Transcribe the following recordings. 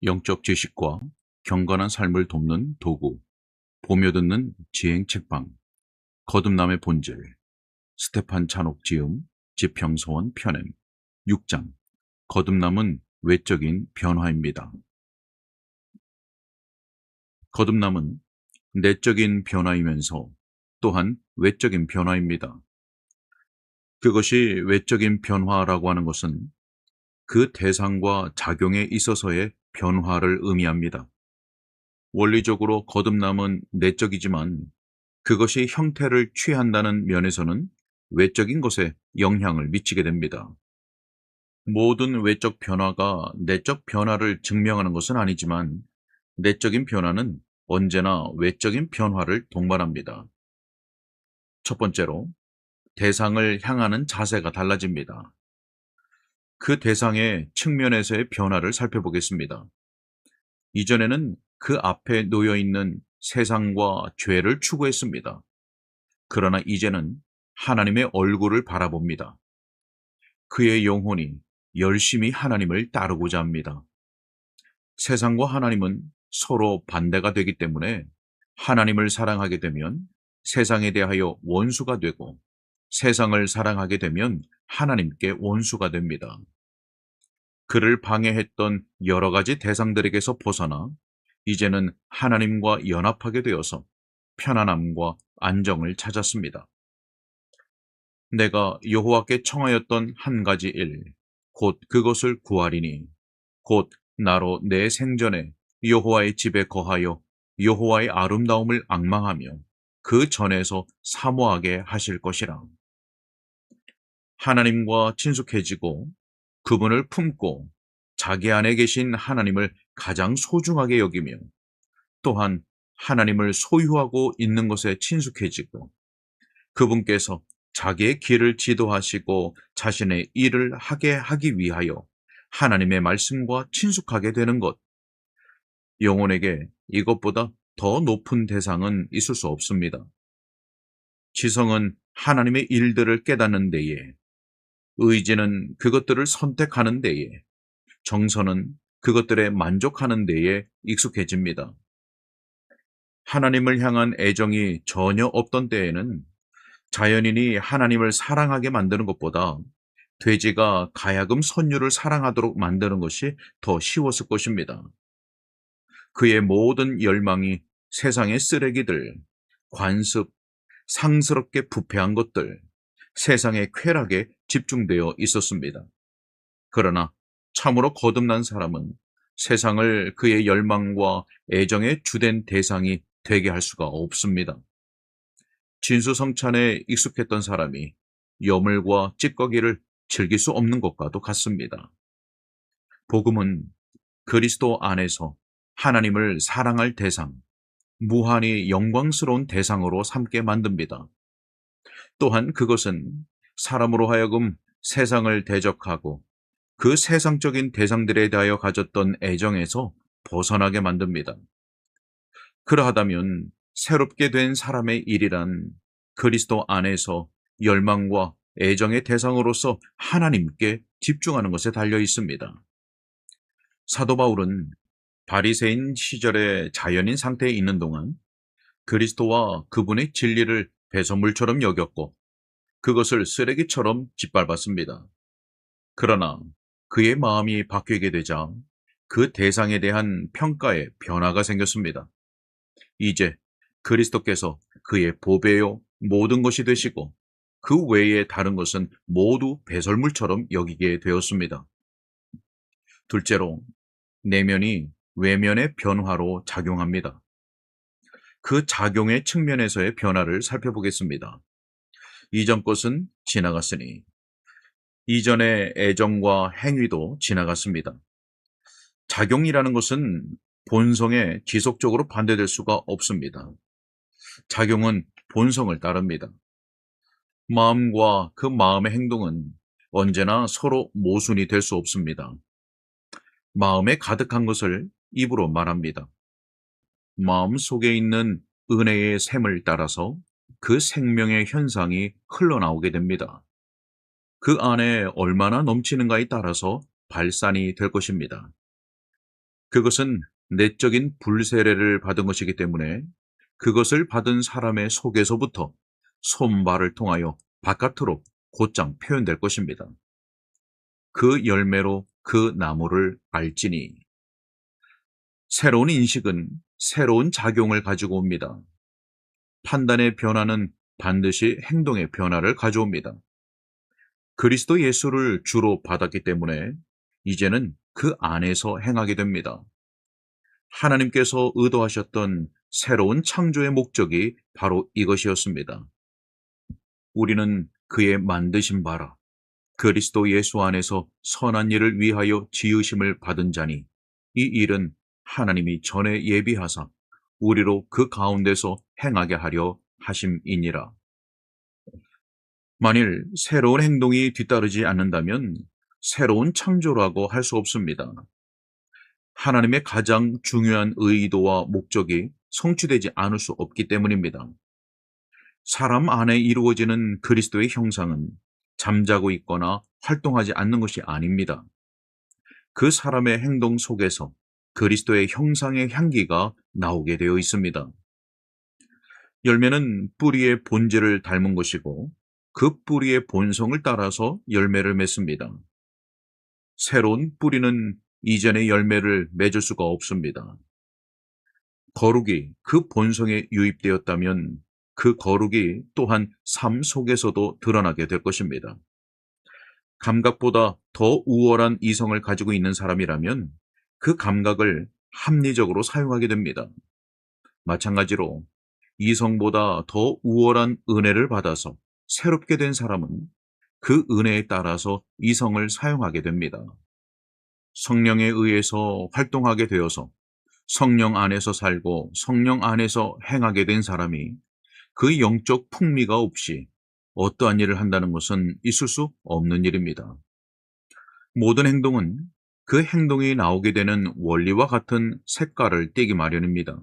영적 지식과 경건한 삶을 돕는 도구, 보며 듣는 지행 책방, 거듭남의 본질, 스테판 찬옥 지음, 지평서원 편행, 6장, 거듭남은 외적인 변화입니다. 거듭남은 내적인 변화이면서 또한 외적인 변화입니다. 그것이 외적인 변화라고 하는 것은 그 대상과 작용에 있어서의 변화를 의미합니다. 원리적으로 거듭남은 내적이지만 그것이 형태를 취한다는 면에서는 외적인 것에 영향을 미치게 됩니다. 모든 외적 변화가 내적 변화를 증명하는 것은 아니지만 내적인 변화는 언제나 외적인 변화를 동반합니다. 첫 번째로 대상을 향하는 자세가 달라집니다. 그 대상의 측면에서의 변화를 살펴보겠습니다. 이전에는 그 앞에 놓여 있는 세상과 죄를 추구했습니다. 그러나 이제는 하나님의 얼굴을 바라봅니다. 그의 영혼이 열심히 하나님을 따르고자 합니다. 세상과 하나님은 서로 반대가 되기 때문에 하나님을 사랑하게 되면 세상에 대하여 원수가 되고 세상을 사랑하게 되면 하나님께 원수가 됩니다. 그를 방해했던 여러 가지 대상들에게서 벗어나 이제는 하나님과 연합하게 되어서 편안함과 안정을 찾았습니다. 내가 여호와께 청하였던 한 가지 일, 곧 그것을 구하리니, 곧 나로 내 생전에 여호와의 집에 거하여 여호와의 아름다움을 앙망하며 그 전에서 사모하게 하실 것이라. 하나님과 친숙해지고 그분을 품고 자기 안에 계신 하나님을 가장 소중하게 여기며 또한 하나님을 소유하고 있는 것에 친숙해지고 그분께서 자기의 길을 지도하시고 자신의 일을 하게 하기 위하여 하나님의 말씀과 친숙하게 되는 것. 영혼에게 이것보다 더 높은 대상은 있을 수 없습니다. 지성은 하나님의 일들을 깨닫는 데에, 의지는 그것들을 선택하는 데에, 정서는 그것들에 만족하는 데에 익숙해집니다. 하나님을 향한 애정이 전혀 없던 때에는 자연인이 하나님을 사랑하게 만드는 것보다 돼지가 가야금 선유를 사랑하도록 만드는 것이 더 쉬웠을 것입니다. 그의 모든 열망이 세상의 쓰레기들, 관습, 상스럽게 부패한 것들, 세상의 쾌락에 집중되어 있었습니다. 그러나 참으로 거듭난 사람은 세상을 그의 열망과 애정의 주된 대상이 되게 할 수가 없습니다. 진수성찬에 익숙했던 사람이 여물과 찌꺼기를 즐길 수 없는 것과도 같습니다. 복음은 그리스도 안에서 하나님을 사랑할 대상, 무한히 영광스러운 대상으로 삼게 만듭니다. 또한 그것은 사람으로 하여금 세상을 대적하고 그 세상적인 대상들에 대하여 가졌던 애정에서 벗어나게 만듭니다. 그러하다면 새롭게 된 사람의 일이란 그리스도 안에서 열망과 애정의 대상으로서 하나님께 집중하는 것에 달려 있습니다. 사도 바울은 바리새인 시절의 자연인 상태에 있는 동안 그리스도와 그분의 진리를 배설물처럼 여겼고 그것을 쓰레기처럼 짓밟았습니다. 그러나 그의 마음이 바뀌게 되자 그 대상에 대한 평가에 변화가 생겼습니다. 이제 그리스도께서 그의 보배요 모든 것이 되시고 그 외에 다른 것은 모두 배설물처럼 여기게 되었습니다. 둘째로 내면이 외면의 변화로 작용합니다. 그 작용의 측면에서의 변화를 살펴보겠습니다. 이전 것은 지나갔으니 이전의 애정과 행위도 지나갔습니다. 작용이라는 것은 본성에 지속적으로 반대될 수가 없습니다. 작용은 본성을 따릅니다. 마음과 그 마음의 행동은 언제나 서로 모순이 될 수 없습니다. 마음에 가득한 것을 입으로 말합니다. 마음 속에 있는 은혜의 샘을 따라서 그 생명의 현상이 흘러나오게 됩니다. 그 안에 얼마나 넘치는가에 따라서 발산이 될 것입니다. 그것은 내적인 불세례를 받은 것이기 때문에 그것을 받은 사람의 속에서부터 손발을 통하여 바깥으로 곧장 표현될 것입니다. 그 열매로 그 나무를 알지니. 새로운 인식은 새로운 작용을 가지고 옵니다. 판단의 변화는 반드시 행동의 변화를 가져옵니다. 그리스도 예수를 주로 받았기 때문에 이제는 그 안에서 행하게 됩니다. 하나님께서 의도하셨던 새로운 창조의 목적이 바로 이것이었습니다. 우리는 그의 만드신 바라 그리스도 예수 안에서 선한 일을 위하여 지으심을 받은 자니 이 일은 하나님이 전에 예비하사 우리로 그 가운데서 행하게 하려 하심이니라. 만일 새로운 행동이 뒤따르지 않는다면 새로운 창조라고 할 수 없습니다. 하나님의 가장 중요한 의도와 목적이 성취되지 않을 수 없기 때문입니다. 사람 안에 이루어지는 그리스도의 형상은 잠자고 있거나 활동하지 않는 것이 아닙니다. 그 사람의 행동 속에서 그리스도의 형상의 향기가 나오게 되어 있습니다. 열매는 뿌리의 본질을 닮은 것이고 그 뿌리의 본성을 따라서 열매를 맺습니다. 새로운 뿌리는 이전의 열매를 맺을 수가 없습니다. 거룩이 그 본성에 유입되었다면 그 거룩이 또한 삶 속에서도 드러나게 될 것입니다. 감각보다 더 우월한 이성을 가지고 있는 사람이라면 그 감각을 합리적으로 사용하게 됩니다. 마찬가지로 이성보다 더 우월한 은혜를 받아서 새롭게 된 사람은 그 은혜에 따라서 이성을 사용하게 됩니다. 성령에 의해서 활동하게 되어서 성령 안에서 살고 성령 안에서 행하게 된 사람이 그 영적 풍미가 없이 어떠한 일을 한다는 것은 있을 수 없는 일입니다. 모든 행동은 그 행동이 나오게 되는 원리와 같은 색깔을 띠기 마련입니다.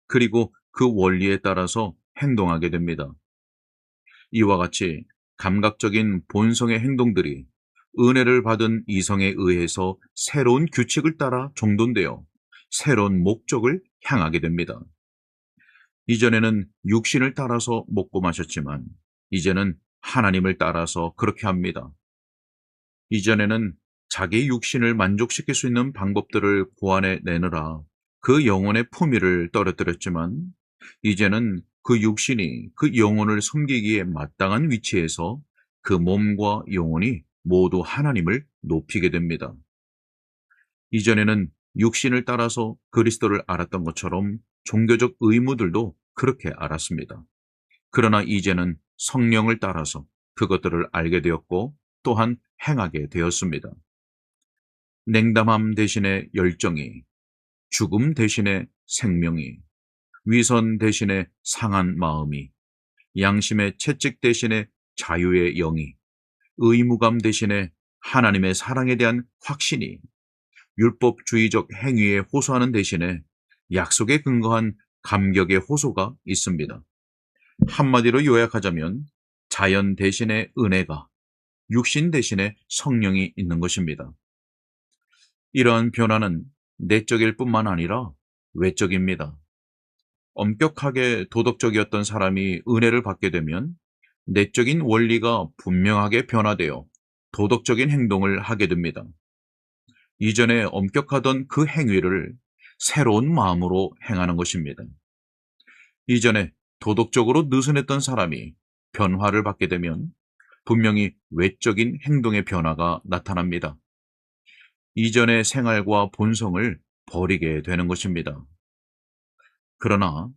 그리고 그 원리에 따라서 행동하게 됩니다. 이와 같이 감각적인 본성의 행동들이 은혜를 받은 이성에 의해서 새로운 규칙을 따라 정돈되어 새로운 목적을 향하게 됩니다. 이전에는 육신을 따라서 먹고 마셨지만 이제는 하나님을 따라서 그렇게 합니다. 이전에는 자기 육신을 만족시킬 수 있는 방법들을 고안해 내느라 그 영혼의 품위를 떨어뜨렸지만 이제는 그 육신이 그 영혼을 섬기기에 마땅한 위치에서 그 몸과 영혼이 모두 하나님을 높이게 됩니다. 이전에는 육신을 따라서 그리스도를 알았던 것처럼 종교적 의무들도 그렇게 알았습니다. 그러나 이제는 성령을 따라서 그것들을 알게 되었고 또한 행하게 되었습니다. 냉담함 대신에 열정이, 죽음 대신에 생명이, 위선 대신에 상한 마음이, 양심의 채찍 대신에 자유의 영이, 의무감 대신에 하나님의 사랑에 대한 확신이, 율법주의적 행위에 호소하는 대신에 약속에 근거한 감격의 호소가 있습니다. 한마디로 요약하자면 자연 대신에 은혜가, 육신 대신에 성령이 있는 것입니다. 이러한 변화는 내적일 뿐만 아니라 외적입니다. 엄격하게 도덕적이었던 사람이 은혜를 받게 되면 내적인 원리가 분명하게 변화되어 도덕적인 행동을 하게 됩니다. 이전에 엄격하던 그 행위를 새로운 마음으로 행하는 것입니다. 이전에 도덕적으로 느슨했던 사람이 변화를 받게 되면 분명히 외적인 행동의 변화가 나타납니다. 이전의 생활과 본성을 버리게 되는 것입니다. 그러나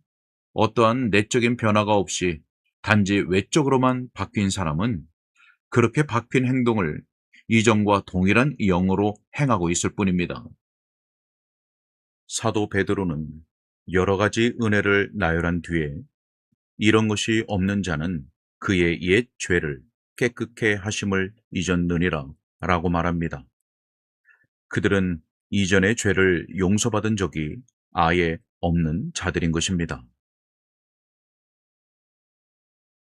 어떠한 내적인 변화가 없이 단지 외적으로만 바뀐 사람은 그렇게 바뀐 행동을 이전과 동일한 영으로 행하고 있을 뿐입니다. 사도 베드로는 여러 가지 은혜를 나열한 뒤에 이런 것이 없는 자는 그의 옛 죄를 깨끗게 하심을 잊었느니라 라고 말합니다. 그들은 이전의 죄를 용서받은 적이 아예 없는 자들인 것입니다.